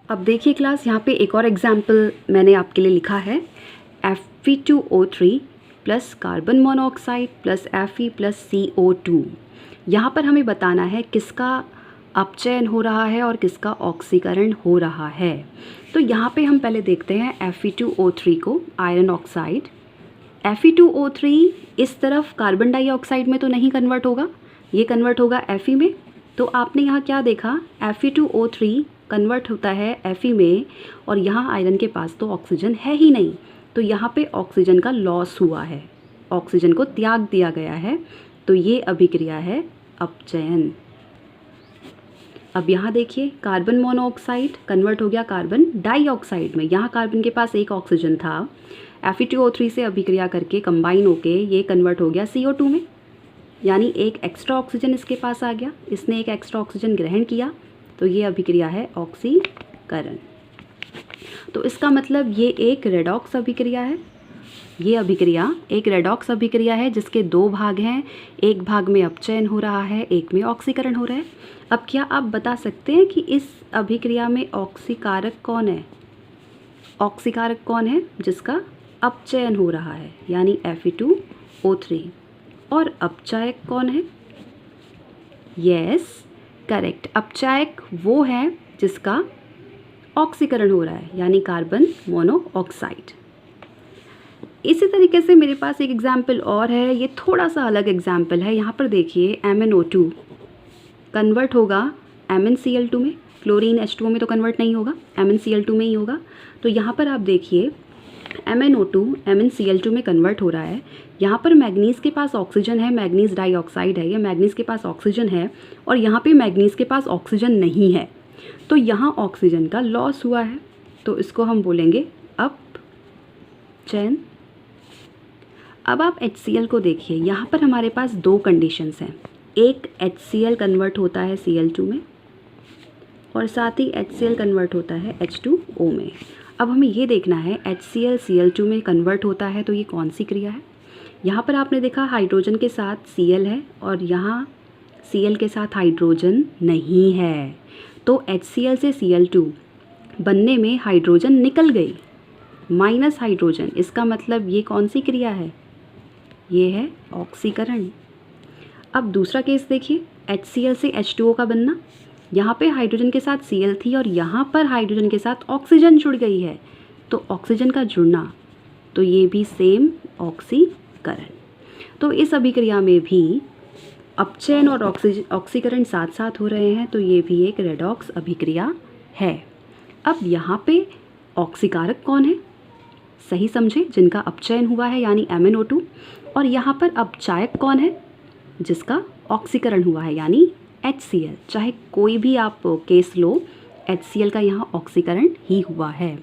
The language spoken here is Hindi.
अब देखिए क्लास, यहाँ पे एक और एग्जाम्पल मैंने आपके लिए लिखा है। Fe2O3 plus carbon monoxide plus Fe plus CO2। यहाँ पर हमें बताना है किसका अपचयन हो रहा है और किसका ऑक्सीकरण हो रहा है। तो यहाँ पे हम पहले देखते हैं Fe2O3 को, आयरन ऑक्साइड। Fe2O3 इस तरफ कार्बन डाइऑक्साइड में तो नहीं कन्वर्ट होगा, ये कन्वर्ट होगा Fe में। तो आपने यहाँ क्या देखा, Fe2O3 कन्वर्ट होता है Fe में, और यहाँ आयरन के पास तो ऑक्सीजन है ही नहीं, तो यहाँ पे ऑक्सीजन का लॉस हुआ है, ऑक्सीजन को त्याग दिया गया है। तो ये अभिक्रिया है अपचयन। अब यहाँ देखिए, कार्बन मोनोऑक्साइड कन्वर्ट हो गया कार्बन डाइऑक्साइड में। यहाँ कार्बन के पास एक ऑक्सीजन था, Fe2O3 से अभिक्रिया करके कंबाइन होके ये कन्वर्ट हो गया CO2 में, यानी एक एक्स्ट्रा ऑक्सीजन इसके पास आ गया, इसने एक एक्स्ट्रा ऑक्सीजन ग्रहण किया, तो ये अभिक्रिया है ऑक्सीकरण। तो इसका मतलब ये एक रेडॉक्स अभिक्रिया है। ये अभिक्रिया एक रेडॉक्स अभिक्रिया है जिसके दो भाग हैं, एक भाग में अपचयन हो रहा है, एक में ऑक्सीकरण हो रहा है। अब क्या आप बता सकते हैं कि इस अभिक्रिया में ऑक्सीकारक कौन है? ऑक्सीकारक कौन है? जिसका अपचयन हो रहा है, यानी Fe2O3। और अपचायक कौन है? यस, करेक्ट, अपचायक वो है जिसका ऑक्सीकरण हो रहा है, यानी कार्बन मोनोऑक्साइड। इसी तरीके से मेरे पास एक एग्जाम्पल और है, ये थोड़ा सा अलग एग्जाम्पल है। यहाँ पर देखिए, MnO2 कन्वर्ट होगा MnCl2 में, क्लोरीन H2O में तो कन्वर्ट नहीं होगा, MnCl2 में ही होगा। तो यहाँ पर आप देखिए, MnO2 MnCl2 में कन्वर्ट हो रहा है। यहाँ पर मैग्नीज़ के पास ऑक्सीजन है, मैग्नीज़ डाइऑक्साइड है, या मैग्नीज़ के पास ऑक्सीजन है, और यहाँ पे मैग्नीज़ के पास ऑक्सीजन नहीं है, तो यहाँ ऑक्सीजन का लॉस हुआ है, तो इसको हम बोलेंगे अपचयन। अब आप HCl को देखिए, यहाँ पर हमारे पास दो कंडीशंस हैं, एक HCl कन्वर्ट होता है Cl2 में, और साथ ही HCl कन्वर्ट होता है H2O में। अब हमें ये देखना है HCl Cl2 में कन्वर्ट होता है तो ये कौन सी क्रिया है। यहाँ पर आपने देखा हाइड्रोजन के साथ Cl है, और यहाँ Cl के साथ हाइड्रोजन नहीं है, तो HCl से Cl2 बनने में हाइड्रोजन निकल गई, माइनस हाइड्रोजन। इसका मतलब ये कौन सी क्रिया है? ये है ऑक्सीकरण। अब दूसरा केस देखिए, HCl से H2O का बनना। यहाँ पे हाइड्रोजन के साथ Cl थी और यहाँ पर हाइड्रोजन के साथ ऑक्सीजन जुड़ गई है, तो ऑक्सीजन का जुड़ना, तो ये भी सेम ऑक्सीकरण। तो इस अभिक्रिया में भी अपचयन और ऑक्सीकरण साथ साथ हो रहे हैं, तो ये भी एक रेडॉक्स अभिक्रिया है। अब यहाँ पे ऑक्सीकारक कौन है? सही समझे, जिनका अपचयन हुआ है, यानी MnO2। और यहाँ पर अपचायक कौन है? जिसका ऑक्सीकरण हुआ है, यानी HCl। चाहे कोई भी आप केस लो, HCl का यहाँ ऑक्सीकरण ही हुआ है।